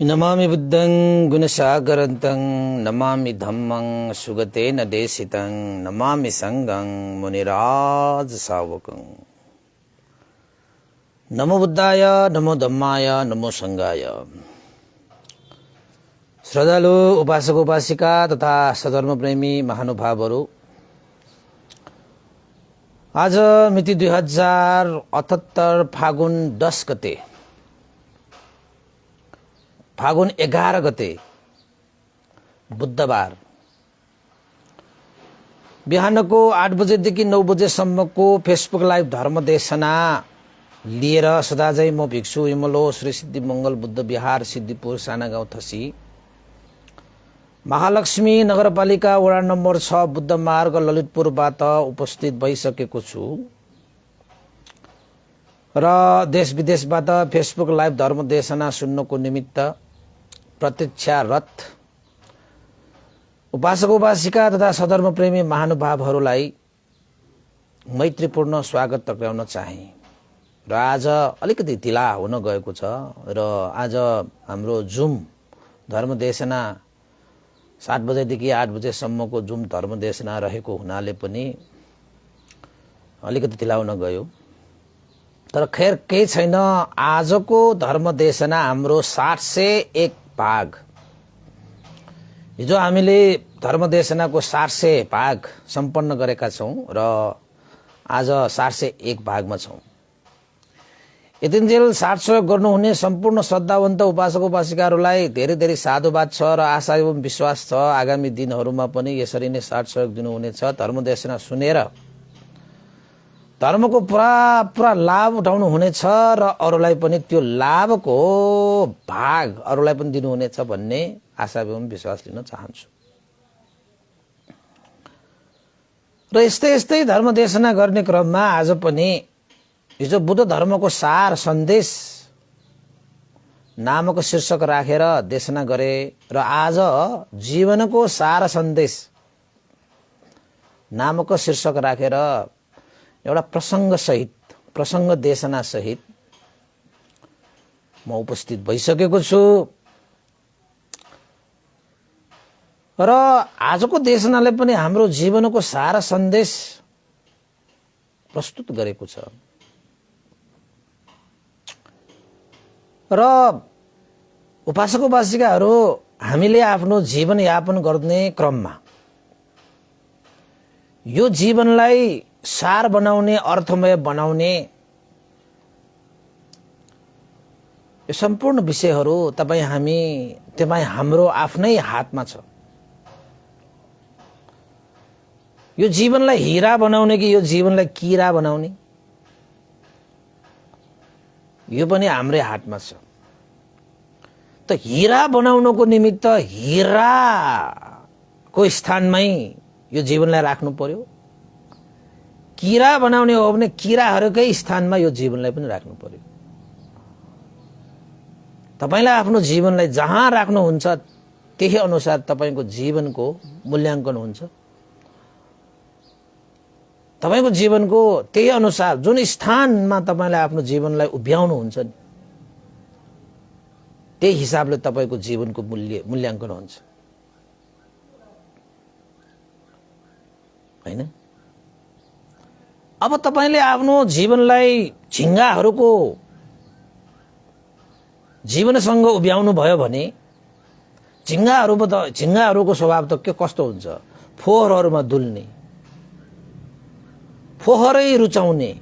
नमामि बुद्धं गुणसागरन्तं नमामि धम्मं सुगतेन देशितं नमामि संघं मुनिराज सावकं। नमो बुद्धाय, नमो धम्माय, नमो संघाय। श्रद्धालु उपासक उपासिका तथा सधर्मप्रेमी महानुभावहरू, आज मिति 2078 फागुन 10 गते, फागुन 11 गते बुधबार बिहानको 8 बजेदेखि 9 बजेसम्मको फेसबुक लाइभ धर्मदेशना लिएर सदाझै म भिक्षु विमलो श्री सिद्धि मङ्गल बुद्ध विहार सिद्धिपुर साना गाउँ थसी महालक्ष्मी नगरपालिका वडा नम्बर 6 बुद्ध मार्ग ललितपुरबाट उपस्थित भइसकेको छु र देश विदेशबाट फेसबुक लाइभ धर्मदेशना सुन्नको निमित्त प्रतीक्षारत उपासक उपासिका तथा सधर्मप्रेमी महानुभावहरूलाई मैत्रीपूर्ण स्वागत टक्राउन चाहे र आज अलिकति ढिला हुन गएको छ र आज हाम्रो जुम धर्मदेशना 7 बजेदेखि 8 बजेसम्मको जुम धर्मदेशना रहेको हुनाले पनि अलिकति ढिला हुन गयो। तर खैर केही छैन, आजको धर्मदेशना हाम्रो 701 भाग। हिजो हामीले धर्मदेशनाको 700 भाग सम्पन्न गरेका छौं र आज 701 भागमा छौं। यतिन्जेल साथ गर्नुहुने सम्पूर्ण श्रद्धावन्त उपासक उपासिकाहरूलाई धेरै धेरै साधुवाद छ र आशा एवं विश्वास छ आगामी दिनहरूमा पनि यसरी नै साथ सहयोग दिनुहुनेछ। धर्मदेशना सुनेर धर्मको पुरा लाभ उठाउनु हुनेछ र अरूलाई पनि त्यो लाभको भाग अरूलाई पनि दिनुहुनेछ भन्ने आशा एवं विश्वास लिन चाहन्छु। र यस्तै धर्मदेशना गर्ने क्रममा आज पनि हिजो बुद्ध धर्मको सार सन्देश नामक शीर्षक राखेर देशना गरे र आज जीवनको सार सन्देश नामक शीर्षक राखेर एउटा प्रसङ्ग देशना सहित म उपस्थित भइसकेको छु र आजको देशनाले पनि हाम्रो जीवनको सार सन्देश प्रस्तुत गरेको छ र उपासक उपासिकाहरू हामीले आफ्नो जीवन यापन गर्ने क्रममा यो जीवनलाई सार बनाउने, अर्थमय बनाउने यो सम्पूर्ण विषयहरू तपाईँ हाम्रो आफ्नै हातमा छ। यो जीवनलाई हीरा बनाउने कि यो जीवनलाई किरा बनाउने यो पनि हाम्रै हातमा छ। त हीरा बनाउनको निमित्त हीराको स्थानमै यो जीवनलाई राख्नु पर्यो। किरा बनाउने हो भने किराहरूकै स्थानमा यो जीवनलाई पनि राख्नु पर्यो। तपाईलाई आफ्नो जीवनलाई जहाँ राख्नुहुन्छ त्यही अनुसार तपाईको जीवनको मूल्याङ्कन हुन्छ। तपाईको जीवनको त्यही अनुसार जुन स्थानमा तपाईले आफ्नो जीवनलाई उभ्याउनुहुन्छ नि त्यही हिसाबले तपाईको जीवनको मूल्याङ्कन हुन्छ, हैन? अब तपाईले आफ्नो जीवनलाई झिंगाहरूको जीवनसँग उभ्याउनु भयो भने झिंगाहरूको स्वभाव त के कस्तो हुन्छ? फोहोरहरूमा दुल्ने, फोहोरै रुचाउने,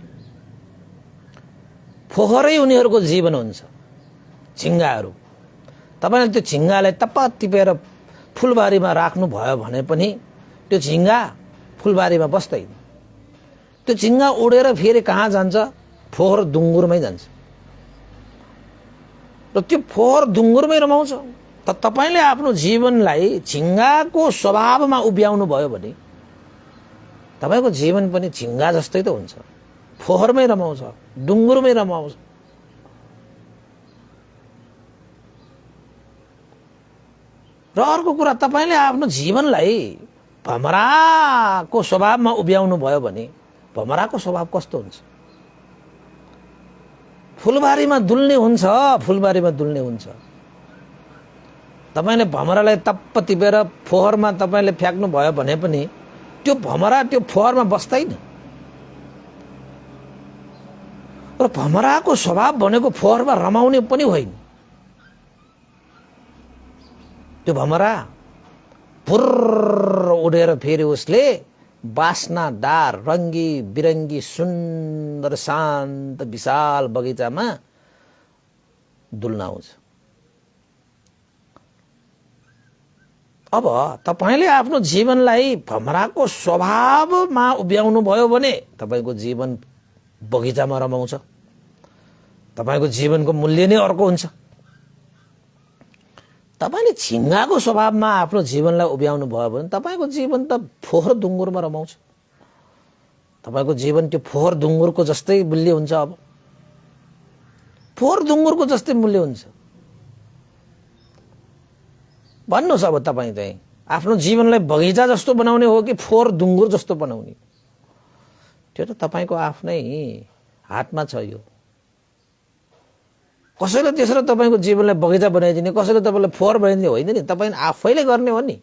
फोहोरै उनीहरूको जीवन हुन्छ झिंगाहरू। तपाईले त्यो झिंगालाई टप्प टिपेर फुलबारीमा राख्नु भयो भने पनि त्यो झिंगा फुलबारीमा बस्दैन। त्यो झिंगा उडेर फेरि कहाँ जान्छ? फोहोर दुङ्गुरमै जान्छ र त्यो फोहोर दुङ्गुरमै रमाउँछ। त तपाईले आफ्नो जीवनलाई झिंगाको स्वभावमा उभ्याउनु भयो भने तपाईको जीवन पनि झिंगा जस्तै त हुन्छ, फोहोरमै रमाउँछ, डुङ्गुरमै रमाउँछ। र अर्को कुरा, तपाईले आफ्नो जीवनलाई भमराको स्वभावमा उभ्याउनु भयो भने भमराको स्वभाव कस्तो हुन्छ? फुलबारीमा दुल्ने हुन्छ, फुलबारीमा दुल्ने हुन्छ। तपाईले भमरालाई तप्प टिपेर फोहोरमा तपाईले फ्याक्नु भयो भने पनि त्यो भमरा त्यो फोहोरमा बस्दैन। र भमराको स्वभाव भनेको फोहोरमा रमाउने पनि होइन। त्यो भमरा फुर्र उडेर फेरि उसले बास्नादार रङ्गी बिरङ्गी सुन्दर शान्त विशाल बगैँचामा डुल्न आउँछ। अब तपाईले आफ्नो जीवनलाई भमराको स्वभावमा उभ्याउनु भयो भने तपाईको जीवन बगैँचामा रमाउँछ। तपाईको जीवनको मूल्य नै अर्को हुन्छ। तपाईले झिङ्गाको स्वभावमा आफ्नो जीवनलाई उभ्याउनु भयो भने तपाईको जीवन त फोहोर दुङ्गुरमा रमाउँछ। तपाईको जीवन त्यो फोहोर दुङ्गुरको जस्तै मूल्य हुन्छ। अब फोहोर दुङ्गुरको जस्तै मूल्य हुन्छ। भन्नुहोस् अब तपाईँ चाहिँ आफ्नो जीवनलाई बगैँचा जस्तो बनाउने हो कि फोहोर दुङ्गुर जस्तो बनाउने? त्यो त तपाईको आफ्नै हातमा छ। यो कसैले त्यसरी तपाईको जीवनलाई बगैँचा बनाइदिने, कसैले तपाईलाई फोहोर बनाइदिने होइन नि, तपाईले आफैले गर्ने हो नि।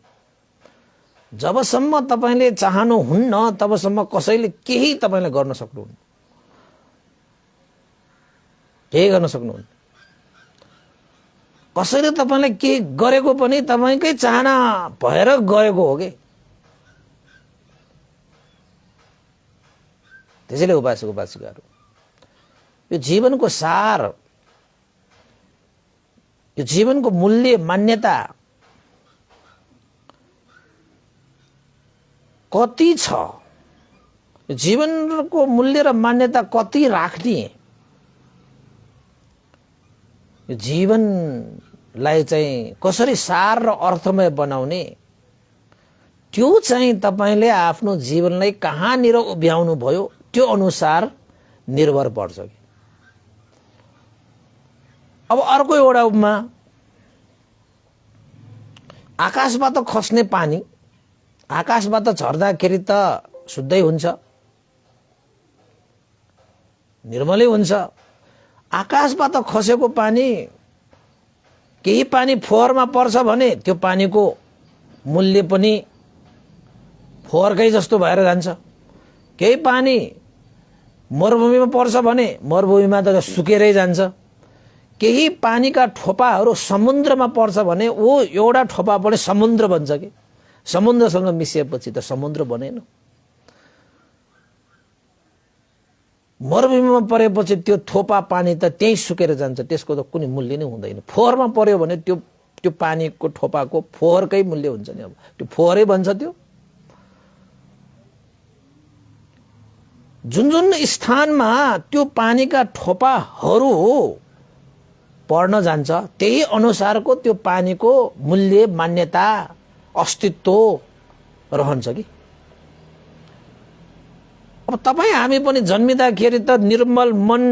जबसम्म तपाईले चाहनुहुन्न तबसम्म कसैले केही तपाईलाई गर्न सक्नुहुन्न, केही गर्न सक्नुहुन्न। कसैले तपाईलाई केही गरेको पनि तपाईकै चाहना भएर गरेको हो के। त्यसैले उपासक उपासिकाहरू, यो जीवनको सार, यो जीवनको मूल्य मान्यता कति छ, यो जीवनको मूल्य र मान्यता कति राख्ने, यो जीवनलाई चाहिँ कसरी सार र अर्थमय बनाउने, त्यो चाहिँ तपाईले आफ्नो जीवनलाई कहाँनिर उभ्याउनु भयो त्यो अनुसार निर्भर पर्छ। अब अर्को एउटा उपमा, आकाशबाट खस्ने पानी आकाशबाट झर्दाखेरि त शुद्धै हुन्छ, निर्मलै हुन्छ। आकाशबाट खसेको पानी, केही पानी फोहोरमा पर्छ भने त्यो पानीको मूल्य पनि फोहोरकै जस्तो भएर जान्छ। केही पानी मरुभूमिमा पर्छ भने मरुभूमिमा त सुकेरै जान्छ। केही पानीका ठोपाहरू समुद्रमा पर्छ भने वो एउटा ठोपा पनि समुद्र बन्छ कि। समुद्रसँग मिसिएपछि त समुद्र बनेन। मरुभूमिमा परेपछि त्यो थोपा पानी त त्यही सुकेर जान्छ, त्यसको त कुनै मूल्य नै हुँदैन। फोहोरमा पर्यो भने त्यो पानीको ठोपाको फोहोरकै मूल्य हुन्छ नि। अब त्यो फोहोरै बन्छ। त्यो जुन जुन स्थानमा त्यो पानीका ठोपाहरू पर्न जान्छ त्यही अनुसारको त्यो पानीको मूल्य मान्यता अस्तित्व रहन्छ कि। अब तपाईँ हामी पनि जन्मिँदाखेरि त निर्मल मन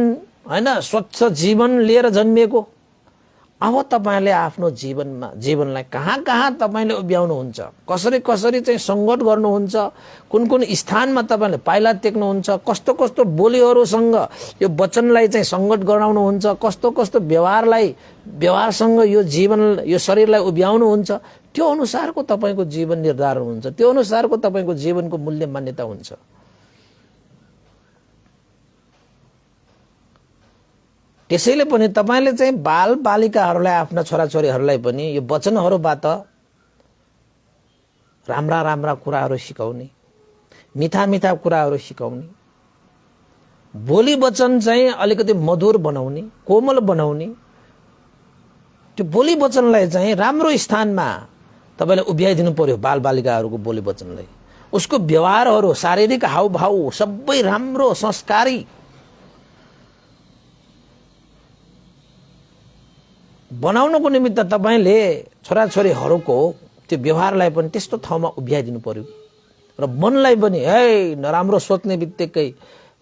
हैन, स्वच्छ जीवन लिएर जन्मिएको। अब तपाईले आफ्नो जीवनलाई कहाँ कहाँ तपाईले उभ्याउनुहुन्छ, कसरी कसरी चाहिँ सङ्गत गर्नुहुन्छ, कुन कुन स्थानमा तपाईले पाइला टेक्नुहुन्छ, कस्तो कस्तो बोलीहरूसँग यो वचनलाई चाहिँ सङ्गत गराउनुहुन्छ, कस्तो कस्तो व्यवहारसँग यो जीवन यो शरीरलाई उभ्याउनुहुन्छ, त्यो अनुसारको तपाईको जीवन निर्धारण हुन्छ। त्यो अनुसारको तपाईको जीवनको मूल्य मान्यता हुन्छ। त्यसैले पनि तपाईले चाहिँ बाल बालिकाहरूलाई, आफ्ना छोराछोरीहरूलाई पनि यो वचनहरूबाट राम्रा राम्रा कुराहरू सिकाउने, मिठा मिठा कुराहरू सिकाउने, बोली वचन चाहिँ अलिकति मधुर बनाउने, कोमल बनाउने। त्यो बोली वचनलाई चाहिँ राम्रो स्थानमा तपाईले उभ्याइदिनु पर्यो। बाल बालिकाहरूको बोली वचनलाई, उसको व्यवहारहरू, शारीरिक हावभाव सबै राम्रो संस्कारी बनाउनको निमित्त तपाईले छोराछोरीहरूको त्यो व्यवहारलाई पनि त्यस्तो ठाउँमा उभ्याइदिनु पर्यो। र मनलाई पनि नराम्रो सोच्ने बित्तिकै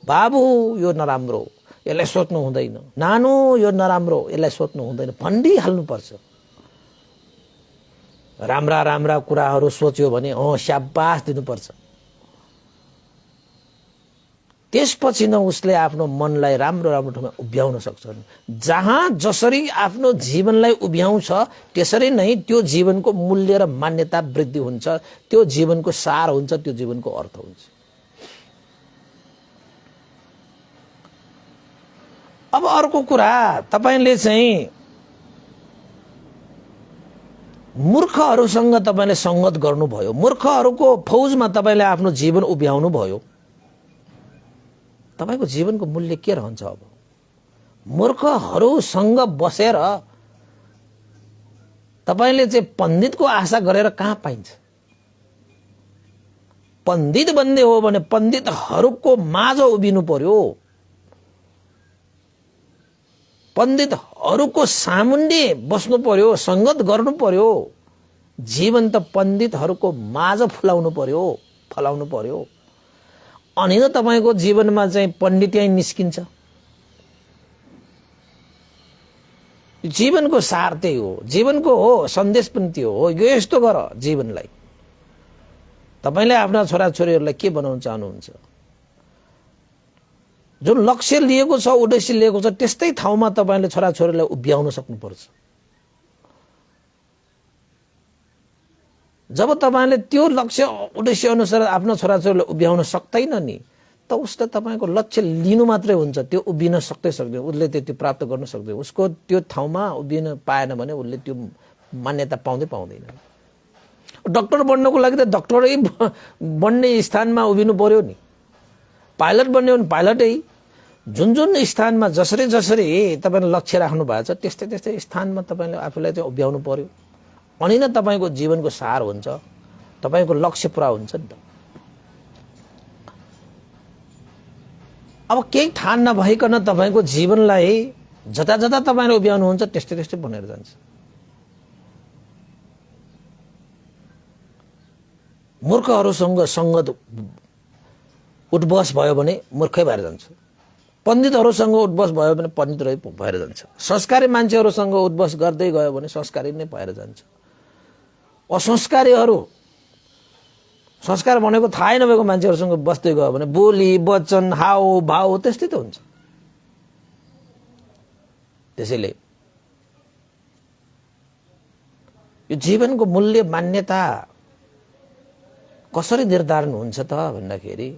बाबु यो नराम्रो, यसलाई सोच्नु हुँदैन, नानु यो नराम्रो, यसलाई सोच्नु हुँदैन भनिहाल्नुपर्छ। राम्रा राम्रा कुराहरू सोच्यो भने स्याबास दिनुपर्छ। त्यसपछि न उसले आफ्नो मनलाई राम्रो राम्रो ठाउँमा उभ्याउन सक्छन्। जहाँ जसरी आफ्नो जीवनलाई उभ्याउँछ त्यसरी नै त्यो जीवनको मूल्य र मान्यता वृद्धि हुन्छ, त्यो जीवनको सार हुन्छ, त्यो जीवनको अर्थ हुन्छ। अब अर्को कुरा, तपाईले चाहिँ मूर्खहरूसँग तपाईले संगत गर्नुभयो, मूर्खहरूको फौजमा तपाईले आफ्नो जीवन उभ्याउनु भयो, तपाईको जीवनको मूल्य के रहन्छ? अब मूर्खहरूसँग बसेर तपाईले चाहिँ पण्डितको आशा गरेर कहाँ पाइन्छ? पण्डित बन्ने हो भने पण्डितहरूको माझ उभिनु पर्यो, पण्डितहरूको सामुन्ने बस्नु पर्यो, संगत गर्नु पर्यो, जीवन त पण्डितहरूको माझ फुलाउनु पर्यो, फलाउनु पर्यो, अनि त तपाईको जीवनमा चाहिँ पण्डित्याइ निस्किन्छ। जीवनको सार त्यही हो, जीवनको हो सन्देश पनि त्यो हो। यो यस्तो गर जीवनलाई। तपाईले आफ्ना छोराछोरीहरूलाई के बनाउन चाहनुहुन्छ? जुन लक्ष्य लिएको छ, उद्देश्य लिएको छ, त्यस्तै ठाउँमा तपाईले छोराछोरीलाई उभ्याउन सक्नुपर्छ। जब तपाईले त्यो लक्ष्य उद्देश्य अनुसार आफ्नो छोराछोरीलाई उभ्याउन सक्दैन नि, त उसले तपाईको लक्ष्य लिनु मात्रै हुन्छ, त्यो उभिन सक्दैन, उसले त्यो प्राप्त गर्न सक्दैन। उसको त्यो ठाउँमा उभिन पाएन भने उसले त्यो मान्यता पाउँदैन। डाक्टर बन्नको लागि त डाक्टरै बन्ने स्थानमा उभिनु पर्यो नि, पाइलट बन्ने हो भने पाइलटै। जुन जुन स्थानमा जसरी जसरी तपाईले लक्ष्य राख्नु भएको छ त्यस्तै त्यस्तै स्थानमा तपाईले आफूलाई चाहिँ उभ्याउनु पर्यो, अनि नै तपाईको जीवनको सार हुन्छ, तपाईको लक्ष्य पूरा हुन्छ नि त। अब केही ठान नभइकन तपाईको जीवनलाई जता जता तपाईले उभ्याउनुहुन्छ त्यस्तै त्यस्तै बनेर जान्छ। मूर्खहरूसँग संगत उठबस भयो भने मूर्खै भएर जान्छ, पण्डितहरूसँग उठबस भयो भने पण्डित भएर जान्छ, संस्कारी मान्छेहरूसँग उठबस गर्दै गयो भने संस्कारी नै भएर जान्छ। असंस्कारीहरू, संस्कार भनेको थाहै नभएको मान्छेहरूसँग बस्दै गयो भने बोली वचन हाउ भाव त्यस्तै त हुन्छ। त्यसैले यो जीवनको मूल्य मान्यता कसरी निर्धारण हुन्छ त भन्दाखेरि,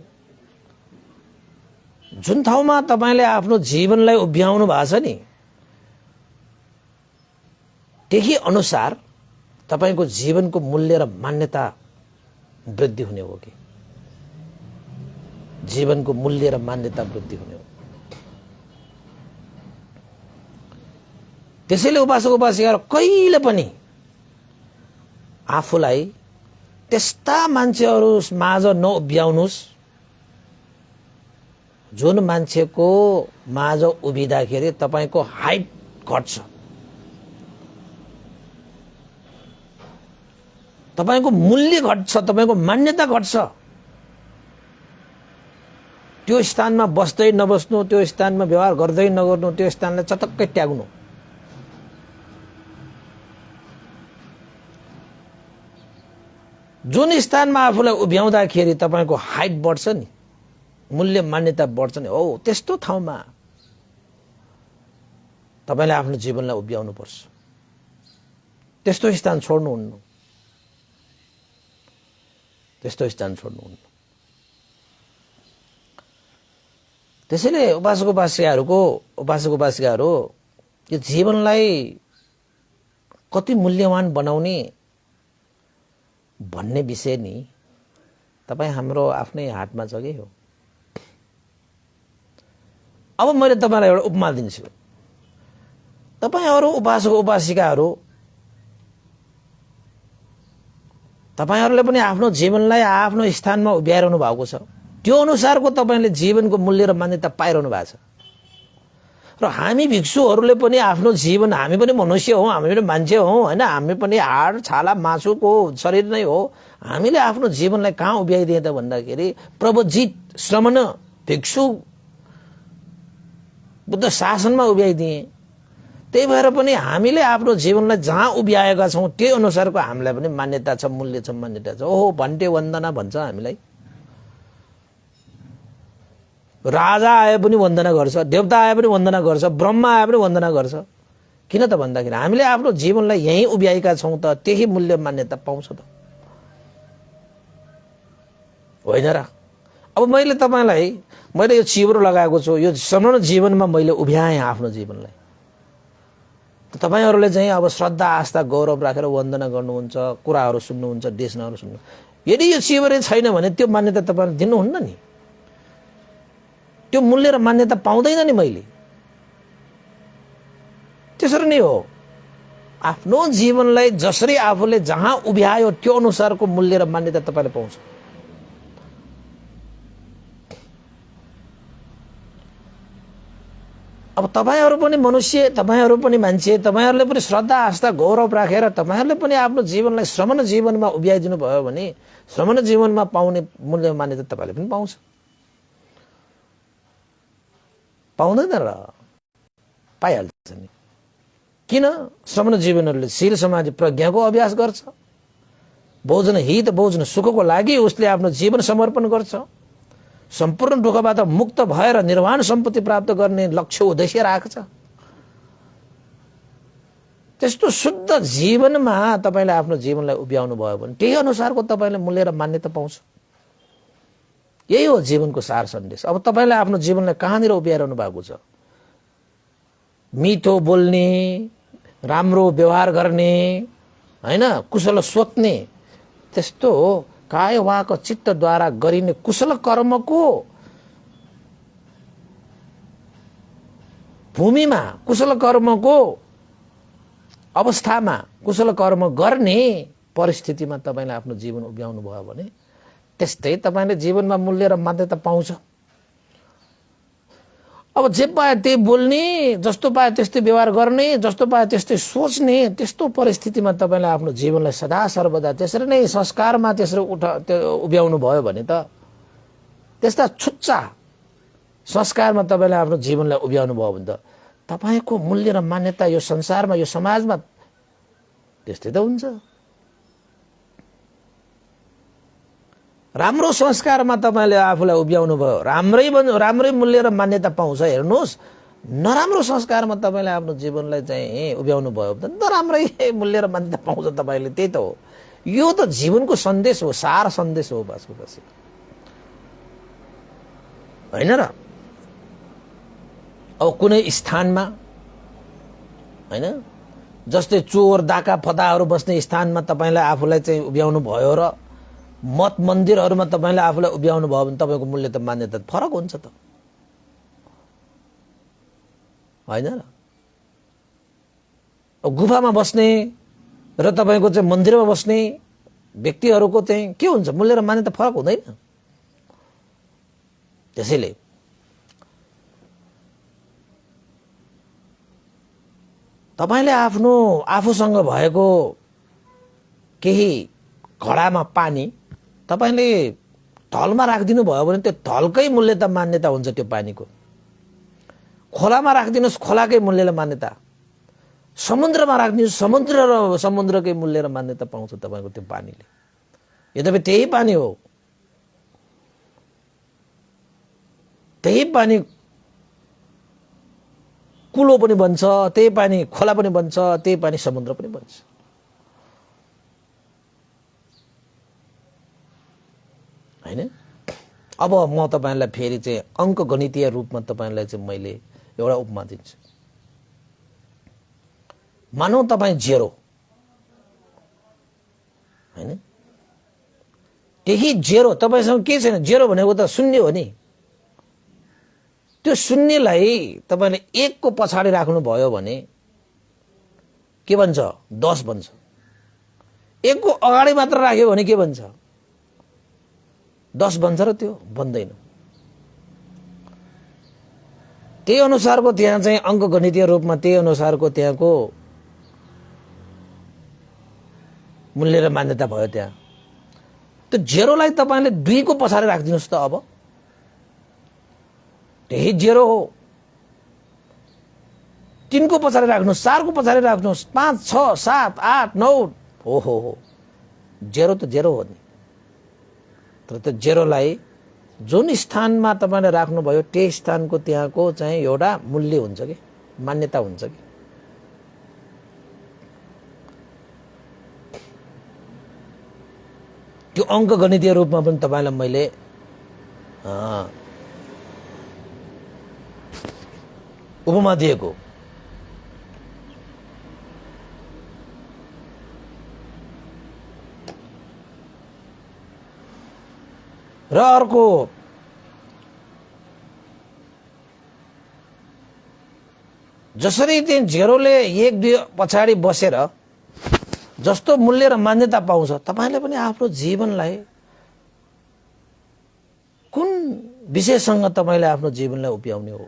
जुन ठाउँमा तपाईले आफ्नो जीवनलाई उभ्याउनु भएको छ नि, त्यही अनुसार तपाईको जीवनको मूल्य र मान्यता वृद्धि हुने हो कि जीवनको मूल्य र मान्यता वृद्धि हुने हो। त्यसैले उपासक उपासिकाहरू कहिले पनि आफूलाई त्यस्ता मान्छेहरू माझ नउभ्याउनुस् जुन मान्छेको माझ उभिँदाखेरि तपाईको हाइट घट्छ, तपाईको मूल्य घट्छ, तपाईको मान्यता घट्छ। त्यो स्थानमा बस्दै नबस्नु, त्यो स्थानमा व्यवहार गर्दै नगर्नु, त्यो स्थानलाई चटक्कै त्याग्नु। जुन स्थानमा आफूलाई उभ्याउँदाखेरि तपाईको हाइट बढ्छ नि, मूल्य मान्यता बढ्छ नि, हो त्यस्तो ठाउँमा तपाईले आफ्नो जीवनलाई उभ्याउनु पर्छ। त्यस्तो स्थान छोड्नुहुन्न, त्यस्तो स्थान छोड्नुहुन्न। त्यसैले उपासक उपासिकाहरू यो जीवनलाई कति मूल्यवान बनाउने भन्ने विषय नि तपाई हाम्रो आफ्नै हातमा छ के हो। अब मैले तपाईलाई एउटा उपमा दिन्छु। तपाईहरु उपासक उपासिकाहरू, तपाईहरुले पनि आफ्नो जीवनलाई आफ्नो स्थानमा उभ्याइरहनु भएको छ। त्यो अनुसारको तपाईले जीवनको मूल्य र मान्यता पाइरहनु भएको छ। र हामी भिक्षुहरूले पनि आफ्नो जीवन, हामी पनि मनुष्य हौं, हामी पनि मान्छे हौं हैन, हामी पनि हाड छाला मासुको शरीर नै हो। हामीले आफ्नो जीवनलाई कहाँ उभ्याइदिए त भन्दाखेरि प्रभुजित श्रमण भिक्षु बुद्ध शासनमा उभ्याइदिए। त्यही भएर पनि हामीले आफ्नो जीवनलाई जहाँ उभ्याएका छौं त्यही अनुसारको हामीलाई पनि मान्यता छ, मूल्य छ, मान्यता छ। ओहो भन्टे वन्दना भन्छ हामीलाई। राजा आए पनि वन्दना गर्छ, देवता आए पनि वन्दना गर्छ, ब्रह्मा आए पनि वन्दना गर्छ। किन त भन्दाखेरि हामीले आफ्नो जीवनलाई यहीँ उभ्याएका छौँ त, त्यही मूल्य मान्यता पाउँछ त, होइन र? अब मैले यो चिबरो लगाएको छु, यो सम्पूर्ण जीवनमा मैले उभ्याएँ आफ्नो जीवनलाई। तपाईहरुले चाहिँ अब श्रद्धा आस्था गौरव राखेर वन्दना गर्नुहुन्छ, कुराहरू सुन्नुहुन्छ, देशनाहरू सुन्नु। यदि यो चिबरे छैन भने त्यो मान्यता तपाईले दिनुहुन्न नि, त्यो मूल्य र मान्यता पाउँदैन नि मैले। त्यसरी नै हो, आफ्नो जीवनलाई जसरी आफूले जहाँ उभ्यायो त्यो अनुसारको मूल्य र मान्यता तपाईले पाउँछ। अब तपाईहरु पनि मनुष्य, तपाईहरु पनि मान्छे, तपाईहरुले पनि श्रद्धा आस्था गौरव राखेर तपाईहरुले पनि आफ्नो जीवनलाई श्रमण जीवनमा उभ्याइदिनु भयो भने श्रमण जीवनमा पाउने मूल्य मान्यता तपाईले पनि पाउँछ। पाउँदैन र? पाइहाल्छ नि। किन? श्रमण जीवनहरूले शील समाधि प्रज्ञाको अभ्यास गर्छ, बहुजन हित बहुजन सुखको लागि उसले आफ्नो जीवन समर्पण गर्छ, सम्पूर्ण दुःखबाट मुक्त भएर निर्वाण सम्पत्ति प्राप्त गर्ने लक्ष्य उद्देश्य राख्छ। त्यस्तो शुद्ध जीवनमा तपाईले आफ्नो जीवनलाई उभ्याउनु भयो भने त्यही अनुसारको तपाईले मूल्य र मान्यता पाउँछ। यही हो जीवनको सार सन्देश। अब तपाईले आफ्नो जीवनलाई कहाँनिर उभ्याइरहनु भएको छ? मिठो बोल्ने, राम्रो व्यवहार गर्ने, हैन, कुशल सोच्ने, त्यस्तो काय वाक चित्तद्वारा गरिने कुशल कर्मको भूमिमा, कुशल कर्मको अवस्थामा, कुशल कर्म गर्ने परिस्थितिमा तपाईले आफ्नो जीवन उभ्याउनु भयो भने त्यस्तै तपाईले जीवनमा मूल्य र मान्यता पाउँछ। अब जे पाए त्यही बोल्ने, जस्तो पाए त्यस्तै व्यवहार गर्ने, जस्तो पाए त्यस्तै सोच्ने, त्यस्तो परिस्थितिमा तपाईले आफ्नो जीवनलाई सदा सर्वदा त्यसरी नै संस्कारमा त्यसरी उभ्याउनु भयो भने त, त्यस्ता छुच्चा संस्कारमा तपाईले आफ्नो जीवनलाई उभ्याउनु भयो भने त तपाईको मूल्य र मान्यता यो संसारमा, यो समाजमा त्यस्तै त हुन्छ। राम्रो संस्कारमा तपाईले आफूलाई उभ्याउनु भयो, राम्रै मूल्य र मान्यता पाउँछ। हेर्नुहोस्, नराम्रो संस्कारमा तपाईले आफ्नो जीवनलाई चाहिँ उभ्याउनु भयो भने नराम्रै मूल्य र मान्यता पाउँछ तपाईले। त्यही त हो, यो त जीवनको सन्देश हो, सार सन्देश हो बस, होइन र? अब कुनै स्थानमा, होइन, जस्तै चोर डाका फटाहरू बस्ने स्थानमा तपाईलाई आफूलाई चाहिँ उभ्याउनु भयो र मठ मन्दिरहरूमा तपाईले आफूलाई उभ्याउनु भयो भने तपाईको मूल्य त मान्यता फरक हुन्छ त, होइन र? अब गुफामा बस्ने र तपाईको चाहिँ मन्दिरमा बस्ने व्यक्तिहरूको चाहिँ के हुन्छ? मूल्य र मान्यता फरक हुँदैन। त्यसैले तपाईले आफूसँग भएको केही घडामा पानी तपाईले ढलमा राखिदिनु भयो भने त्यो ढलकै मूल्य त मान्यता हुन्छ त्यो पानीको। खोलामा राखिदिनुस्, खोलाकै मूल्य र मान्यता। समुद्रमा राखिदिनुस्, समुद्रकै मूल्य र मान्यता पाउँछ तपाईको त्यो पानीले। यद्यपि त्यही पानी हो, त्यही पानी कुलो पनि बन्छ, त्यही पानी खोला पनि बन्छ, त्यही पानी समुद्र पनि बन्छ। हैन? अब म तपाईलाई फेरि चाहिँ अंकगणितीय रूपमा तपाईलाई चाहिँ मैले एउटा उपमा दिन्छु। मानौ तपाई 0, हैन? त्यही 0 तपाईसँग के छैन, 0 भनेको त शून्य हो नि। त्यो शून्यलाई तपाईले 1 को पछाडि राख्नु भयो भने के बन्छ? 10 बन्छ। 1 को अगाडि मात्र राख्यो भने के बन्छ? 10 बन्छ र त्यो बन्दैन। त्यही अनुसारको त्यहाँ चाहिँ अंकगणितीय रूपमा त्यही अनुसारको त्यहाँको मूल्य र मान्यता भयो त्यहाँ। त्यो 0 लाई तपाईले 2 को पछाडि राखिदिनुस् त। अब त्यही 0 हो, 3 को पछाडि राख्नुस्, 4 को पछाडि राख्नुस्, 5 6 7 8 9 हो 0 त 0 हो नि। तर त्यो 0 लाई जुन स्थानमा तपाईले राख्नुभयो त्यो स्थानको त्यहाँको चाहिँ एउटा मूल्य हुन्छ कि मान्यता हुन्छ कि। त्यो अङ्कगणितीय रूपमा पनि तपाईलाई मैले उपमा दिएको। र अर्को जसरी चाहिँ 0ले 1 2 पछाडि बसेर जस्तो मूल्य र मान्यता पाउँछ, तपाईले पनि आफ्नो जीवनलाई कुन विषयसँग तपाईले आफ्नो जीवनलाई उप्याउने हो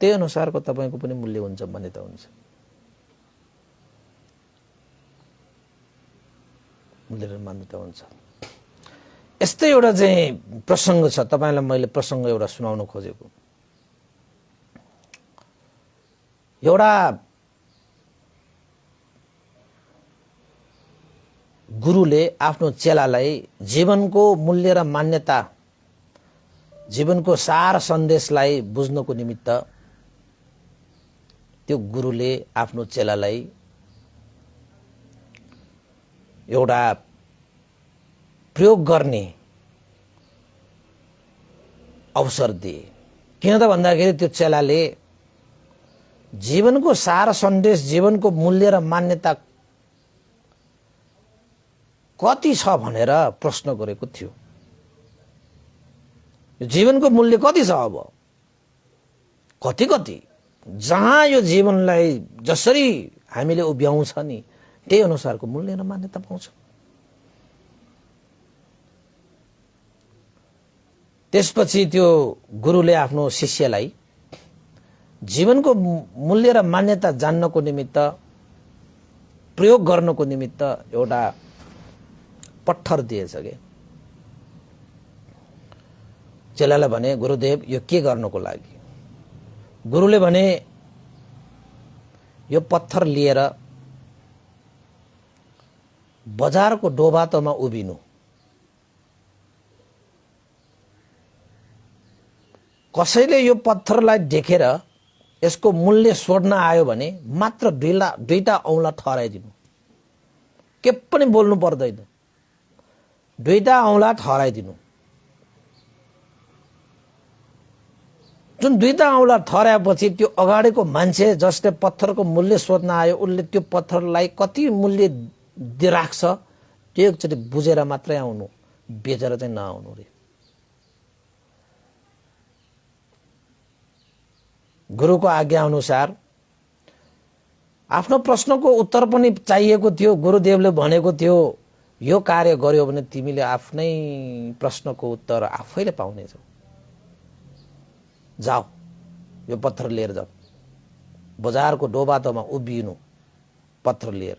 त्यही अनुसारको तपाईको पनि मूल्य हुन्छ, मान्यता हुन्छ, मूल्य र मान्यता हुन्छ। यस्तै एउटा चाहिँ प्रसंग छ, तपाईलाई मैले प्रसंग एउटा सुनाउन खोजेको। एउटा गुरुले आफ्नो चेलालाई जीवनको मूल्य र मान्यता, जीवनको सार सन्देशलाई बुझ्नको निमित्त त्यो गुरुले आफ्नो चेलालाई एउटा प्रयोग गर्ने अवसर दिए। किन त भन्दाखेरि त्यो चेलाले जीवनको सार सन्देश, जीवनको मूल्य र मान्यता कति छ भनेर प्रश्न गरेको थियो। जीवनको मूल्य कति छ, अब कति कति, जहाँ यो जीवनलाई जसरी हामीले उभ्याउँछ नि त्यही अनुसारको मूल्य र मान्यता पाउँछ। त्यसपछि त्यो गुरुले आफ्नो शिष्यलाई जीवनको मूल्य र मान्यता जान्नको निमित्त, प्रयोग गर्नको निमित्त एउटा पत्थर दिएछ के। चेलालाई भने, गुरुदेव यो के गर्नको लागि? गुरुले भने, यो पत्थर लिएर बजारको डोबातोमा उभिनु, कसैले यो पत्थरलाई देखेर यसको मूल्य सोध्न आयो भने मात्र दुईटा औंला ठहराइदिनु, के पनि बोल्नु पर्दैन, दुईटा औंला ठहराइदिनु। जुन दुईटा औंला ठहराएपछि त्यो अगाडिको मान्छे जसले पत्थरको मूल्य सोध्न आयो उसले त्यो पत्थरलाई कति मूल्य राख्छ त्यो एकचोटि बुझेर मात्रै आउनु, बेचेर चाहिँ नआउनु रे। गुरुको आज्ञा अनुसार आफ्नो प्रश्नको उत्तर पनि चाहिएको थियो। गुरुदेवले भनेको थियो यो कार्य गर्यो भने तिमीले आफ्नै प्रश्नको उत्तर आफैले पाउनेछौ, जाऊ यो पत्थर लिएर जाऊ, बजारको डोबातोमा उभिनु पत्थर लिएर।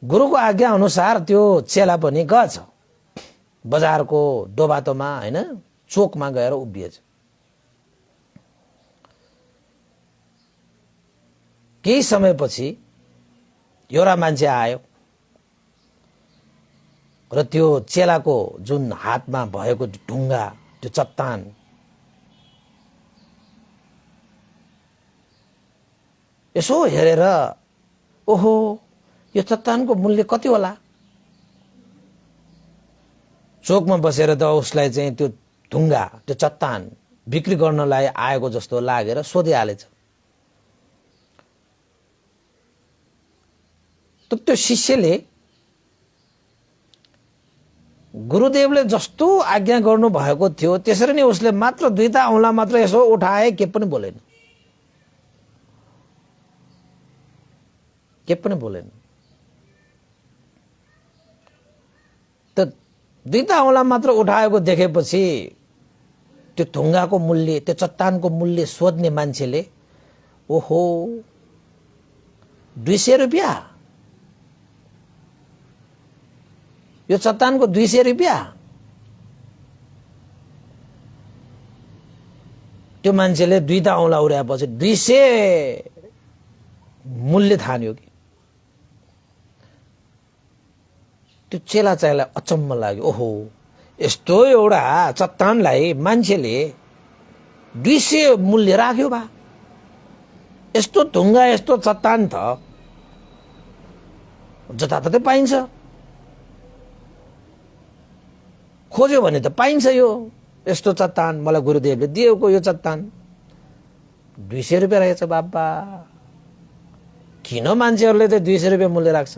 गुरुको आज्ञा अनुसार त्यो चेला पनि गएछ, बजारको डोबातोमा हैन चोकमा गएर उभिएछ। केही समयपछि एउटा मान्छे आयो र त्यो चेलाको जुन हातमा भएको ढुङ्गा, त्यो चट्टान यसो हेरेर, ओहो यो चट्टानको मूल्य कति होला? चोकमा बसेर त उसलाई चाहिँ त्यो ढुङ्गा, त्यो चट्टान बिक्री गर्नलाई आएको जस्तो लागेर सोधिहालेछ। त्यो शिष्यले गुरुदेवले जस्तो आज्ञा गर्नु भएको थियो त्यसरी नै उसले मात्र दुईटा औंला मात्र यसो उठाए, के पनि बोलेन, के पनि बोलेन। त दुईटा औंला मात्र उठाएको देखेपछि त्यो ढुङ्गाको मूल्य, त्यो चट्टानको मूल्य सोध्ने मान्छेले, ओहो 200 रुपैयाँ, यो चट्टानको 200 रुपैयाँ। त्यो मान्छेले दुईटा औंला उठाएपछि 200 मूल्य ठान्यो कि त्यो चेला चाहिँलाई अचम्म लाग्यो, ओहो यस्तो एउटा चट्टानलाई मान्छेले 200 मूल्य राख्यो बा, यस्तो ढुङ्गा यस्तो चट्टान त जताततै पाइन्छ, खोज्यो भने त पाइन्छ, यो यस्तो चट्टान मलाई गुरुदेवले दिएको, यो चट्टान 200 रुपियाँ रहेछ बाबा। किन मान्छेहरूले चाहिँ 200 रुपियाँ मूल्य राख्छ?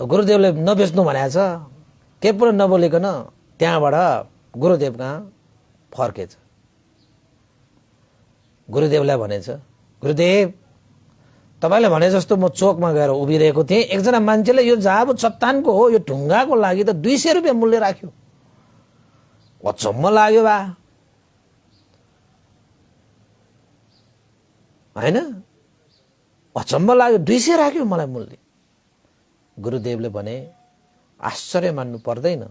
गुरुदेवले नबेच्नु भनेको छ, के पनि नबोलिकन त्यहाँबाट गुरुदेव कहाँ फर्केछ। गुरुदेवलाई भनेछ, गुरुदेव तपाईले भने जस्तो म चोकमा गएर उभिरहेको थिएँ, एकजना मान्छेले यो जहाँ चट्टानको हो, यो ढुङ्गाको लागि त 200 रुपियाँ मूल्य राख्यो। अचम्म लाग्यो बा, हैन? अचम्म लाग्यो, 200 राख्यो मलाई मूल्य। गुरुदेवले भने आश्चर्य मान्नु पर्दैन,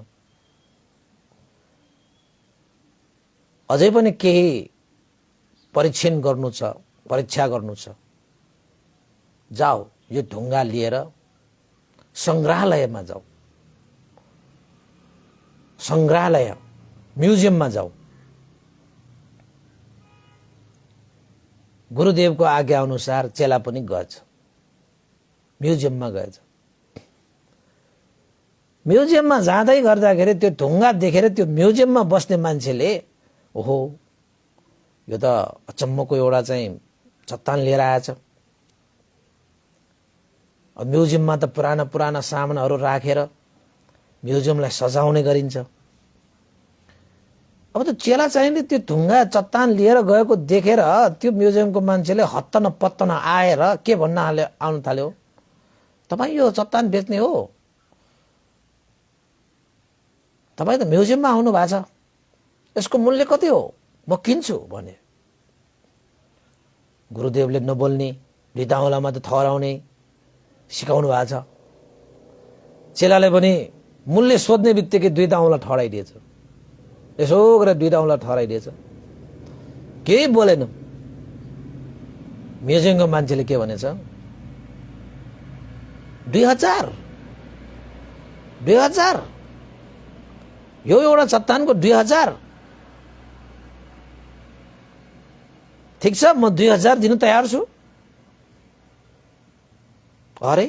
अझै पनि केही परीक्षण गर्नु छ, परीक्षा गर्नु छ, जाऊ यो ढुङ्गा लिएर संग्रहालयमा जाऊ, संग्रहालय म्युजियममा जाऊ। गुरुदेवको आज्ञा अनुसार चेला पनि गएछ, म्युजियममा गएछ। म्युजियममा जाँदै गर्दाखेरि त्यो ढुङ्गा देखेर त्यो म्युजियममा बस्ने मान्छेले ओहो यो त अचम्मको एउटा चाहिँ चट्टान लिएर आएछ। म्युजियममा त पुराना पुराना सामानहरू राखेर म्युजियमलाई सजाउने गरिन्छ। अब त चेला चाहिने त्यो ढुङ्गा चट्टान लिएर गएको देखेर त्यो म्युजियमको मान्छेले हत्त न पत्त न आएर के भन्न आउन थाल्यो, तपाईँ यो चट्टान बेच्ने हो, तपाईँ त म्युजियममा आउनु भएको छ, यसको मूल्य कति हो, म किन्छु भने। गुरुदेवले नबोल्ने, दुईटा औँलामा त ठहराउने सिकाउनु भएको छ। चेलाले पनि मूल्य सोध्ने बित्तिकै दुईटा औँला ठहराइदिएछ, यसो गरेर दुईटा औँला ठहराइदिएछ, केही बोलेन। म्युजियमको मान्छेले के भनेछ, 2000 यो एउटा चट्टानको 2000, ठिक छ म 2000 दिनु तयार छु। अरे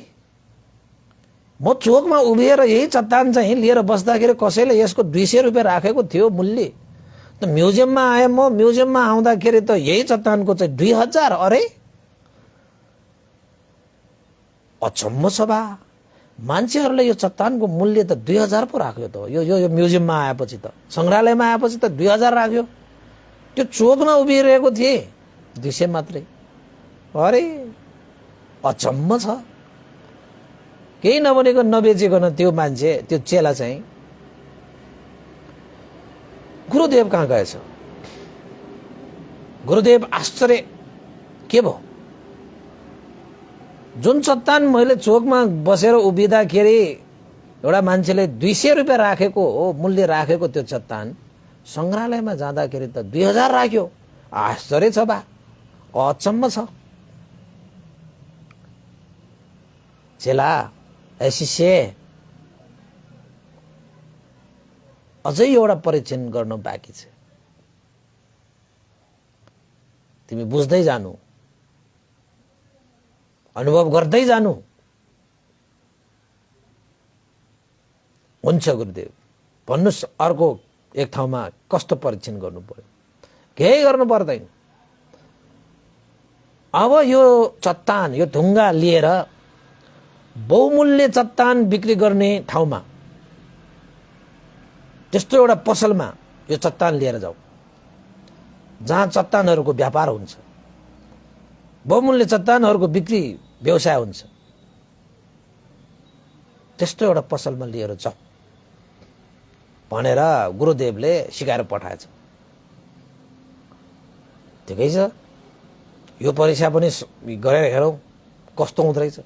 म चोकमा उभिएर यही चट्टान चाहिँ लिएर बस्दाखेरि कसैले यसको 200 रुपियाँ राखेको थियो मूल्य, त म्युजियममा आएँ म, म्युजियममा आउँदाखेरि त यही चट्टानको चाहिँ 2000। अरे अचम्म छ बा, मान्छेहरूले यो चट्टानको मूल्य त 2000 पो राख्यो त, यो म्युजियममा आएपछि त, संग्रहालयमा आएपछि त 2000 राख्यो, त्यो चोकमा उभिरहेको थिए 200 मात्रै। अरे अचम्म छ। केही नबनेको नबेचिकन त्यो मान्छे, त्यो चेला चाहिँ गुरुदेव कहाँ गएछ। गुरुदेव आश्चर्य, के भयो, जुन चट्टान मैले चोकमा बसेर उभिँदाखेरि एउटा मान्छेले 200 रुपियाँ राखेको हो, मूल्य राखेको त्यो चट्टान संग्रहालयमा जाँदाखेरि त 2000 राख्यो। आश्चर्य छ बा, अचम्म छ। चेला शिष्य अझै एउटा परीक्षण गर्न बाँकी छ, तिमी बुझ्दै जानु, अनुभव गर्दै जानु। हुन्छ गुरुदेव, भन्नुस् अर्को एक ठाउँमा कस्तो परीक्षण गर्नु पर्यो? केही गर्नु पर्दैन। अब यो चट्टान, यो ढुङ्गा लिएर बहुमूल्य चट्टान बिक्री गर्ने ठाउँमा, त्यस्तो एउटा पसलमा यो चट्टान लिएर जाऊ, जहाँ चट्टानहरूको व्यापार हुन्छ, बहुमूल्य चट्टानहरूको बिक्री व्यवसाय हुन्छ, त्यस्तो एउटा पसलमा लिएर जाऊ भनेर गुरुदेवले सिकाएर पठाएछ। ठिकै छ, यो परीक्षा पनि गरेर हेरौँ कस्तो हुँदो रहेछ।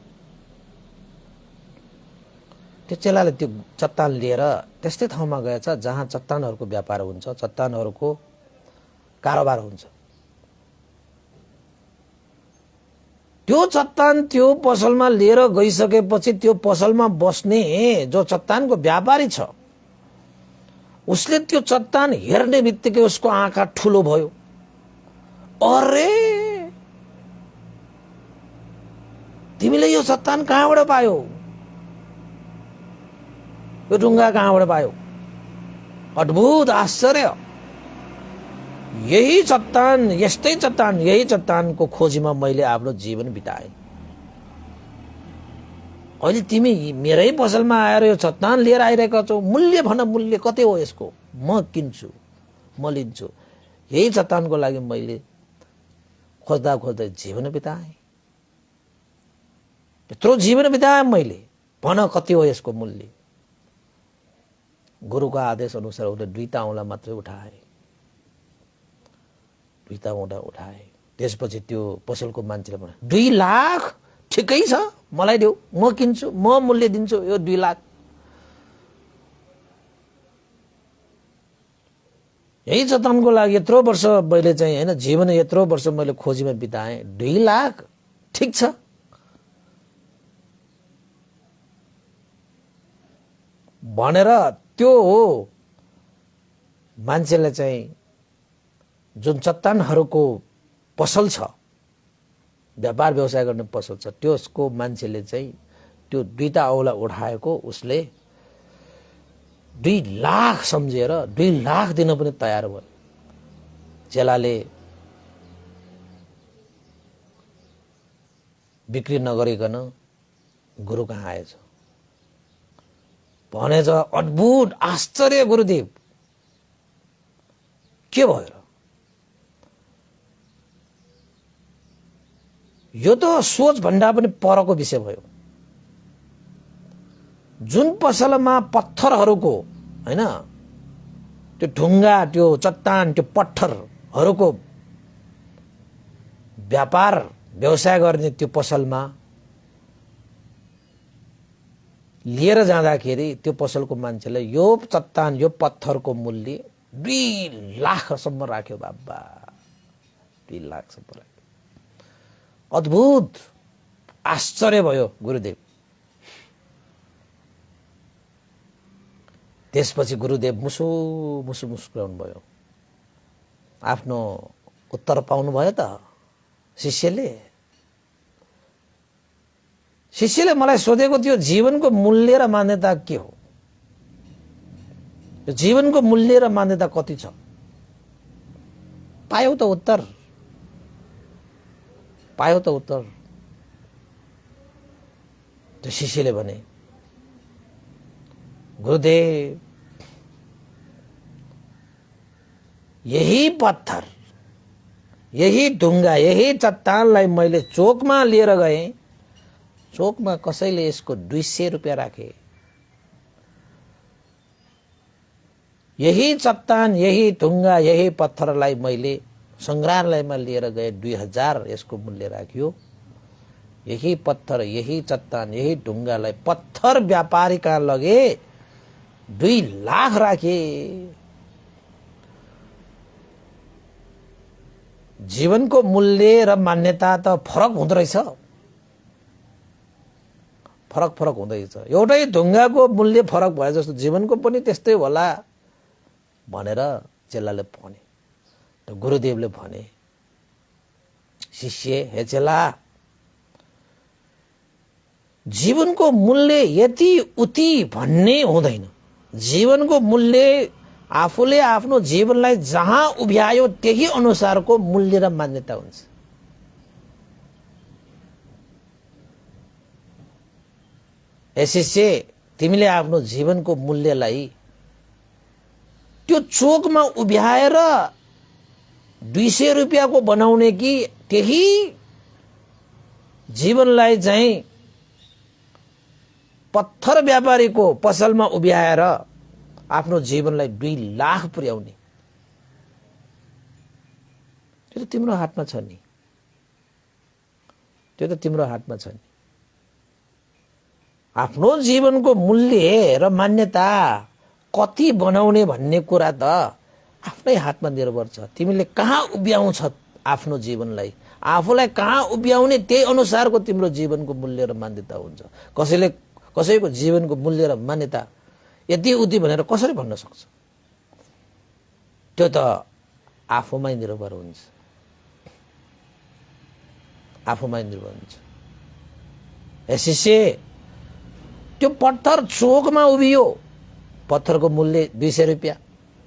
त्यो चेलाले त्यो चट्टान लिएर त्यस्तै ठाउँमा गएछ जहाँ चट्टानहरूको व्यापार हुन्छ, चट्टानहरूको कारोबार हुन्छ। त्यो चट्टान त्यो पसलमा लिएर गइसकेपछि त्यो पसलमा बस्ने जो चट्टानको व्यापारी छ उसले त्यो चट्टान हेर्ने बित्तिकै उसको आँखा ठुलो भयो। अरे तिमीले यो चट्टान कहाँबाट पायो, यो ढुङ्गा कहाँबाट पायो? अद्भुत आश्चर्य। यही चट्टान, यस्तै चट्टान, यही चट्टानको खोजीमा मैले आफ्नो जीवन बिताएँ। अहिले तिमी मेरै पसलमा आएर यो चट्टान लिएर आइरहेका छौ। मूल्य भन, मूल्य कति हो यसको? म किन्छु, म लिन्छु। यही चट्टानको लागि मैले खोज्दा खोज्दै जीवन बिताएँ, यत्रो जीवन बिताएँ मैले। भन कति हो यसको मूल्य? गुरुको आदेश अनुसार उसले 2 औँला मात्रै उठाए, 2 औँला उठाए। त्यसपछि त्यो पसलको मान्छेले भने 2 लाख ठिकै छ, मलाई देऊ, म किन्छु, म मूल्य दिन्छु यो 2 लाख। यही चट्टानको लागि यत्रो वर्ष मैले चाहिँ हैन जीवन यत्रो वर्ष मैले खोजीमा बिताएँ। 2 लाख ठिक छ। भनेर त्यो मान्छेले चाहिँ जुन चट्टानहरूको पसल छ, व्यापार व्यवसाय गर्ने पसल छ, त्यसको मान्छेले चाहिँ त्यो 2 औँला उठाएको उसले 2 लाख सम्झेर 2 लाख दिन पनि तयार भयो। चेलाले बिक्री नगरिकन गुरु कहाँ आएछ भनेछ। अद्भुत आश्चर्य गुरुदेव, के भयो र? यो त सोच भन्दा पनि परको विषय भयो। जुन पसलमा पत्थरहरूको हैन त्यो ढुङ्गा, त्यो चट्टान, त्यो पत्थरहरूको व्यापार व्यवसाय गर्ने त्यो पसलमा लिएर जाँदाखेरि त्यो पसलको मान्छेले यो चट्टान, यो पत्थरको मूल्य 2 लाखसम्म राख्यो। बाबा 2 लाखसम्म राख्यो। अद्भुत आश्चर्य भयो गुरुदेव। त्यसपछि गुरुदेव मुसु मुसु मुस्कुराउनु भयो। आफ्नो उत्तर पाउनु भयो त शिष्यले मलाई सोधेको थियो जीवनको मूल्य र मान्यता के हो? जीवनको मूल्य र मान्यता कति छ? पायौ त उत्तर, पायो त उत्तर। त्यो शिष्यले भने गुरुदेव यही पत्थर, यही ढुङ्गा, यही चट्टानलाई मैले चोकमा लिएर गएँ। चोकमा कसैले यसको 200 रुपियाँ राखे। यही चट्टान, यही ढुङ्गा, यही पत्थरलाई मैले संग्रहालयमा लिएर गए, 2000 यसको मूल्य राखियो। यही पत्थर, यही चट्टान, यही ढुङ्गालाई पत्थर व्यापारी कहाँ लगे, 2 लाख राखे। जीवनको मूल्य र मान्यता त फरक हुँदो रहेछ, फरक हुँदैछ। एउटै ढुङ्गाको मूल्य फरक भए जस्तो जीवनको पनि त्यस्तै होला भनेर चेलाले भने। त गुरुदेवले भने शिष्य, हे चेला, जीवनको मूल्य यति उति भन्ने हुँदैन। जीवनको मूल्य आफूले आफ्नो जीवनलाई जहाँ उभ्यायो त्यही अनुसारको मूल्य र मान्यता हुन्छ। ए शिष्य, तिमीले आफ्नो जीवनको मूल्यलाई त्यो चोकमा उभ्याएर 200 रुपियाँको बनाउने कि त्यही जीवनलाई चाहिँ पत्थर व्यापारीको पसलमा उभ्याएर आफ्नो जीवनलाई 2 लाख पुर्याउने? त्यो त तिम्रो हातमा छ नि, त्यो त तिम्रो हातमा छ नि। आफ्नो जीवनको मूल्य र मान्यता कति बनाउने भन्ने कुरा त आफ्नै हातमा निर्भर छ। तिमीले कहाँ उभ्याउँछ आफ्नो जीवनलाई, आफूलाई कहाँ उभ्याउने त्यही अनुसारको तिम्रो जीवनको मूल्य र मान्यता हुन्छ। कसैको जीवनको मूल्य र मान्यता यति उति भनेर कसरी भन्न सक्छ? त्यो त आफूमै निर्भर हुन्छ, आफूमै निर्भर हुन्छ। शिष्य त्यो पत्थर चोकमा उभियो, पत्थरको मूल्य 200 रुपियाँ,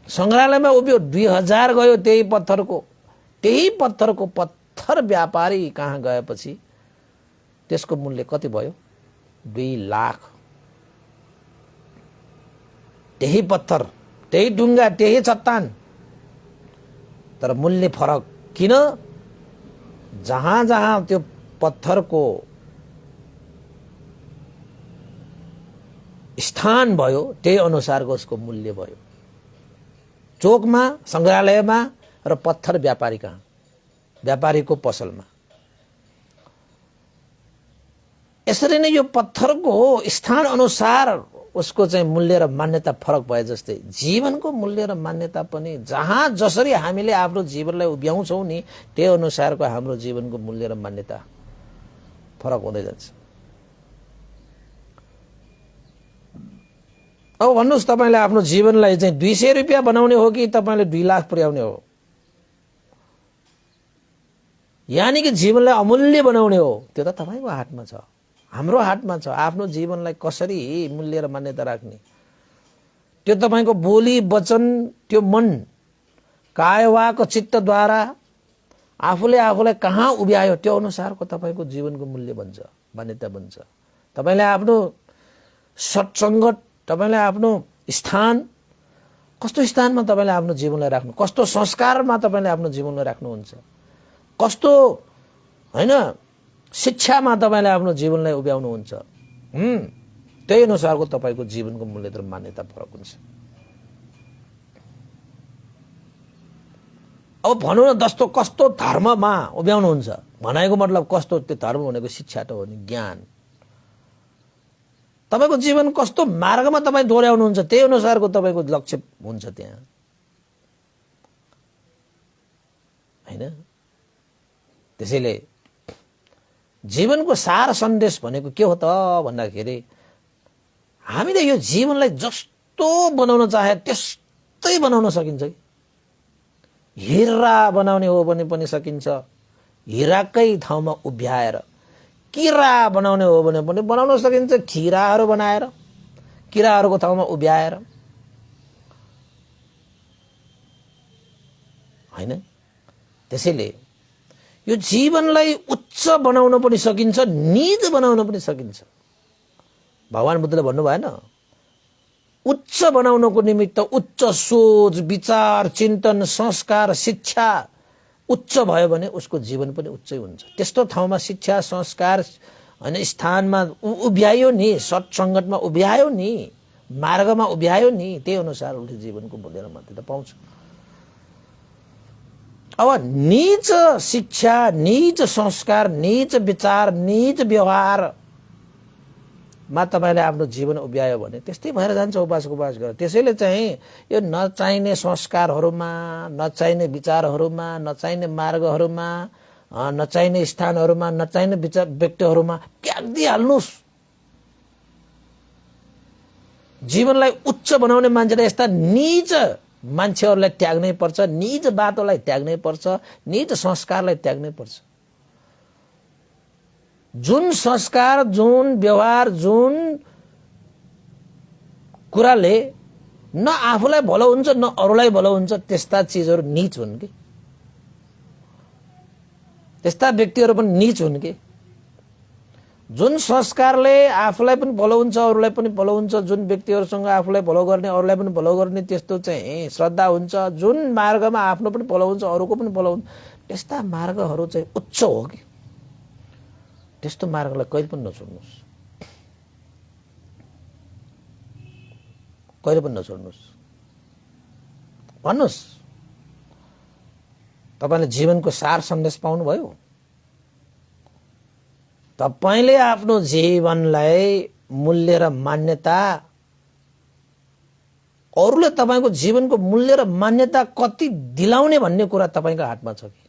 संग्रहालयमा उभियो 2000 गयो त्यही पत्थरको पत्थर व्यापारी कहाँ गएपछि त्यसको मूल्य कति भयो? 2 लाख। त्यही पत्थर, त्यही ढुङ्गा, त्यही चट्टान, तर मूल्य फरक किन? जहाँ जहाँ त्यो पत्थरको स्थान भयो त्यही अनुसारको उसको मूल्य भयो। चोकमा, संग्रहालयमा र पत्थर व्यापारी कहाँ? व्यापारीको पसलमा। यसरी नै यो पत्थरको स्थान अनुसार उसको चाहिँ मूल्य र मान्यता फरक भए जस्तै जीवनको मूल्य र मान्यता पनि जहाँ जसरी हामीले आफ्नो जीवनलाई उभ्याउँछौँ नि त्यही अनुसारको हाम्रो जीवनको मूल्य र मान्यता फरक हुँदै जान्छ। अब भन्नुहोस्, तपाईले आफ्नो जीवनलाई चाहिँ 200 रुपियाँ बनाउने हो कि तपाईले 2 लाख पुर्याउने हो? यानी कि जीवनलाई अमूल्य बनाउने हो? त्यो त तपाईको हातमा छ, हाम्रो हातमा छ। आफ्नो जीवनलाई कसरी मूल्य र मान्यता राख्ने, त्यो तपाईको बोली वचन, त्यो मन, कायवाक चित्तद्वारा आफूले आफूलाई कहाँ उभ्यायो त्यो अनुसारको तपाईको जीवनको मूल्य बन्छ, मान्यता बन्छ। तपाईले आफ्नो सत्सङ्गत, तपाईले आफ्नो स्थान, कस्तो स्थानमा तपाईले आफ्नो जीवनलाई राख्नु, कस्तो संस्कारमा तपाईले आफ्नो जीवनलाई राख्नुहुन्छ, कस्तो हैन शिक्षामा तपाईले आफ्नो जीवनलाई उभ्याउनुहुन्छ, त्यही अनुसारको तपाईको जीवनको मूल्य र मान्यता फरक हुन्छ। अब भनौँ न, कस्तो धर्ममा उभ्याउनुहुन्छ, भनाइको मतलब कस्तो? त्यो धर्म भनेको शिक्षा त हो नि, ज्ञान। तपाईको जीवन कस्तो मार्गमा तपाईँ दोहोऱ्याउनुहुन्छ त्यही अनुसारको तपाईको लक्ष्य हुन्छ त्यहाँ, हैन? त्यसैले जीवनको सार सन्देश भनेको के हो त भन्दाखेरि हामीले यो जीवनलाई जस्तो बनाउन चाहे त्यस्तै बनाउन सकिन्छ कि। हिरा बनाउने हो भने पनि सकिन्छ, हिराकै ठाउँमा उभ्याएर। किरा बनाउने हो भने पनि बनाउन सकिन्छ, खिराहरू बनाएर, किराहरूको ठाउँमा उभ्याएर, हैन? त्यसैले यो जीवनलाई उच्च बनाउन पनि सकिन्छ, निज बनाउन पनि सकिन्छ। भगवान बुद्धले भन्नु भएन, उच्च बनाउनको निमित्त उच्च सोच, विचार, चिन्तन, संस्कार, शिक्षा उच्च भयो भने उसको जीवन पनि उच्चै हुन्छ। त्यस्तो ठाउँमा शिक्षा, संस्कार हैन स्थानमा उभ्यायो नि, सत्सङ्गतमा उभ्यायो नि, मार्गमा उभ्यायो नि, त्यही अनुसार उसले जीवनको मूल्य र मान्यता पाउँछ। अब निज शिक्षा, निज संस्कार, निज विचार, निज व्यवहारमा तपाईले आफ्नो जीवन उभ्यायो भने त्यस्तै भएर जान्छ उपास गरेर। त्यसैले चाहिँ यो नचाहिने संस्कारहरूमा, नचाहिने विचारहरूमा, नचाहिने मार्गहरूमा, नचाहिने स्थानहरूमा, नचाहिने व्यक्तिहरूमा त्याग्दिहाल्नुस्। जीवनलाई उच्च बनाउने मान्छेले यस्ता निज मान्छेहरूलाई त्याग्नै पर्छ, निज बाटोलाई त्याग्नै पर्छ, निज संस्कारलाई त्याग्नै पर्छ। जुन संस्कार, जुन व्यवहार, जुन कुराले न आफूलाई भलो हुन्छ न अरूलाई भलो हुन्छ त्यस्ता चिजहरू नीच हुन् कि, त्यस्ता व्यक्तिहरू पनि नीच हुन् कि। जुन संस्कारले आफूलाई पनि भलो हुन्छ अरूलाई पनि भलो हुन्छ, जुन व्यक्तिहरूसँग आफूलाई भलो गर्ने अरूलाई पनि भलो गर्ने त्यस्तो चाहिँ श्रद्धा हुन्छ, जुन मार्गमा आफ्नो पनि भलो हुन्छ अरूको पनि भलो हुन्छ, त्यस्ता मार्गहरू चाहिँ उच्च हो कि। त्यस्तो मार्गलाई कहिले पनि नछोड्नुहोस्, कहिले पनि नछोड्नुहोस्। भन्नुहोस्, तपाईले जीवनको सार सन्देश पाउनुभयो? तपाईले आफ्नो जीवनलाई मूल्य र मान्यता, अरूले तपाईको जीवनको मूल्य र मान्यता कति दिलाउने भन्ने कुरा तपाईको हातमा छ कि।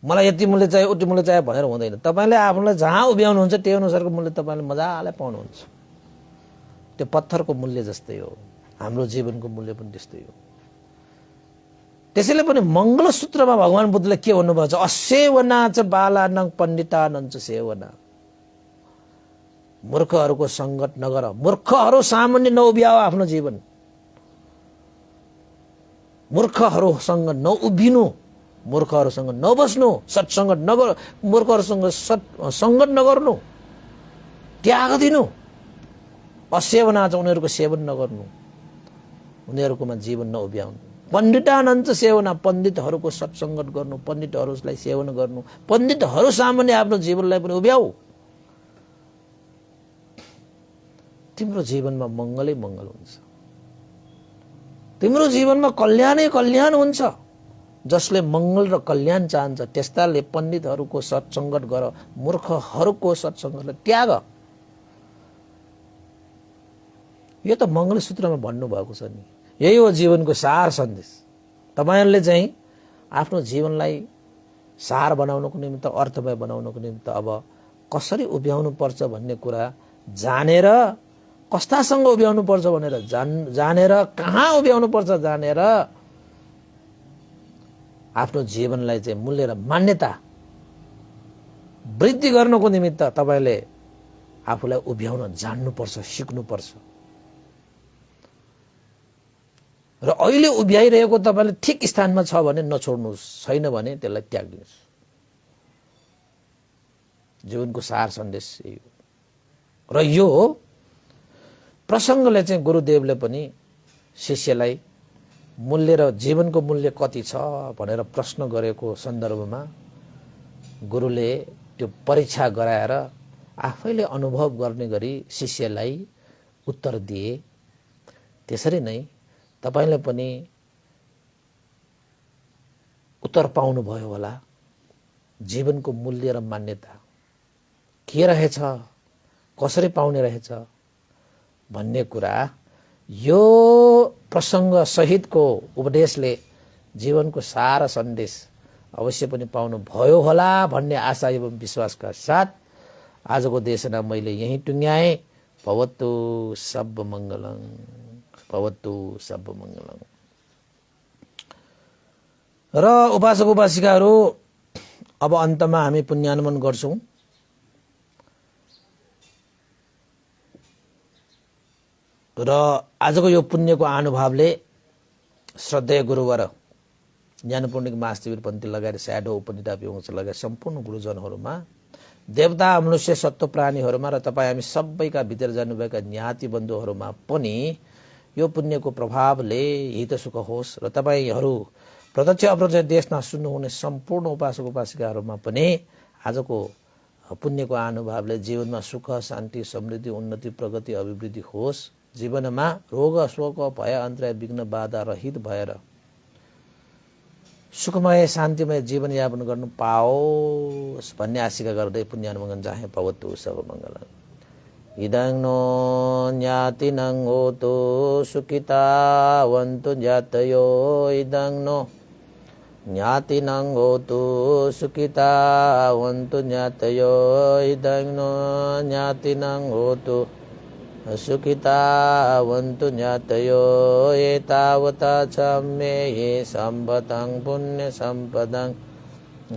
मलाई यति मूल्य चाहियो उति मूल्य चाहियो भनेर हुँदैन। तपाईले आफूलाई जहाँ उभ्याउनुहुन्छ त्यो अनुसारको मूल्य तपाईले मजाले पाउनुहुन्छ। त्यो पत्थरको मूल्य जस्तै हो, हाम्रो जीवनको मूल्य पनि त्यस्तै हो। त्यसैले पनि मङ्गलसूत्रमा भगवान बुद्धले के भन्नुभएको छ, असेवना च बालानां पण्डितानां च सेवना। मूर्खहरूको संगत नगर, मूर्खहरू सामान्य नउभ्याओ आफ्नो जीवन, मूर्खहरूसँग नउभिनु, मूर्खहरूसँग नबस्नु, सत्सङ्गत नगर, मूर्खहरूसँग सङ्गत नगर्नु, त्याग दिनु। असेवना चाहिँ उनीहरूको सेवन नगर्नु, उनीहरूकोमा जीवन नउभ्याउनु। पण्डितानन्द सेवना, पण्डितहरूको सत्सङ्गत गर्नु, पण्डितहरूलाई सेवन गर्नु, पण्डितहरू सामान्य आफ्नो जीवनलाई पनि उभ्याऊ। तिम्रो जीवनमा मङ्गलै मङ्गल हुन्छ, तिम्रो जीवनमा कल्याणै कल्याण हुन्छ। जसले मङ्गल र कल्याण चाहन्छ त्यस्ताले पण्डितहरूको सत्सङ्गत गर, मूर्खहरूको सत्सङ्गतलाई त्याग। यो त मङ्गलसूत्रमा भन्नुभएको छ नि। यही हो जीवनको सार सन्देश। तपाईहरुले चाहिँ आफ्नो जीवनलाई सार बनाउनको निमित्त, अर्थमय बनाउनको निमित्त अब कसरी उभ्याउनु पर्छ भन्ने कुरा जानेर, कस्तासँग उभ्याउनु पर्छ भनेर जानेर, कहाँ उभ्याउनु पर्छ जानेर आफ्नो जीवनलाई चाहिँ मूल्य र मान्यता वृद्धि गर्नको निमित्त तपाईले आफूलाई उभ्याउन जान्नुपर्छ, सिक्नुपर्छ। र अहिले उभ्याइरहेको तपाईले ठिक स्थानमा छ भने नछोड्नुहोस्, छैन भने त्यसलाई त्याग्दिनुहोस्। जीवनको सार सन्देश यही हो। र यो प्रसङ्गले चाहिँ गुरुदेवले पनि शिष्यलाई मूल्य र जीवनको मूल्य कति छ भनेर प्रश्न गरेको सन्दर्भमा गुरुले त्यो परीक्षा गराएर आफैले अनुभव गर्ने गरी शिष्यलाई उत्तर दिए। त्यसरी नै तपाईले पनि उत्तर पाउनुभयो होला। जीवनको मूल्य र मान्यता के रहेछ, कसरी पाउने रहेछ भन्ने कुरा यो प्रसङ्ग सहितको उपदेशले जीवनको सार सन्देश अवश्य पनि पाउनु भयो होला भन्ने आशा एवं विश्वासका साथ आजको देशना मैले यही टुङ्ग्याएँ। भवतु सब मङ्गलम्, भवतु सब मङ्गलम्। र उपासक उपासिकाहरू, अब अन्तमा हामी पुण्यानुमन गर्छौं। र आजको यो पुण्यको अनुभवले श्रद्धेय गुरुवर ज्ञानपूर्णिक महाशिविर पन्थी लगाएर स्याडो उपनिधा विवंश लगाएर सम्पूर्ण गुरुजनहरूमा, देवता मनुष्य सत्व प्राणीहरूमा र तपाईँ हामी सबैका भित्र जानुभएका ज्ञाति बन्धुहरूमा पनि यो पुण्यको प्रभावले हित सुख होस्। र तपाईँहरू प्रत्यक्ष अप्रत्यक्ष देशमा सुन्नुहुने सम्पूर्ण उपासक उपासिकाहरूमा पनि आजको पुण्यको अनुभवले जीवनमा सुख शान्ति समृद्धि उन्नति प्रगति अभिवृद्धि होस्। जीवनमा रोग शोक भय अन्तराय विघ्न बाधा रहित भएर सुखमय शान्तिमय जीवन यापन गर्नु पाओस् भन्ने आशिका गर्दै पुण्यानुमोदन चाहे। भवतु सब मङ्गलम्। इदं नो ज्ञातिनं होतु सुखितावन्तु ज्ञातयो, इदं नो ज्ञातिनं होतु सुखितावन्तु ज्ञातयो, इदं नो ज्ञातिनं होतु सुखितावन्तु ज्ञातयो। एतावता च मे सम्पदं पुण्य सम्पदं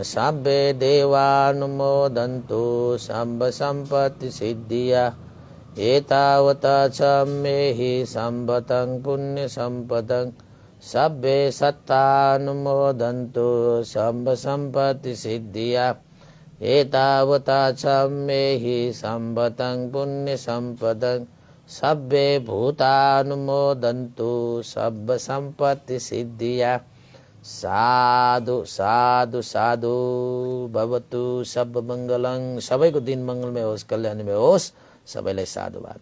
सब्बे देवानुमोदन्तु सम्ब सम्पत्ति सिद्धिया। एतावता च मे सम्पदं पुण्य सम्पदं सब्बे सत्तानुमोदन्तु सम्ब सम्पत्ति सिद्धिया। एतावता च मे सम्पदं पुण्य सम्पदं सब्बे भूतानुमोदन्तु सब सम्पत्ति सिद्धिया। साधु साधु साधु। भवतु सब मङ्गलं। सबैको दिन मङ्गलमय होस्, कल्याणमय होस्। सबैलाई साधुवाद।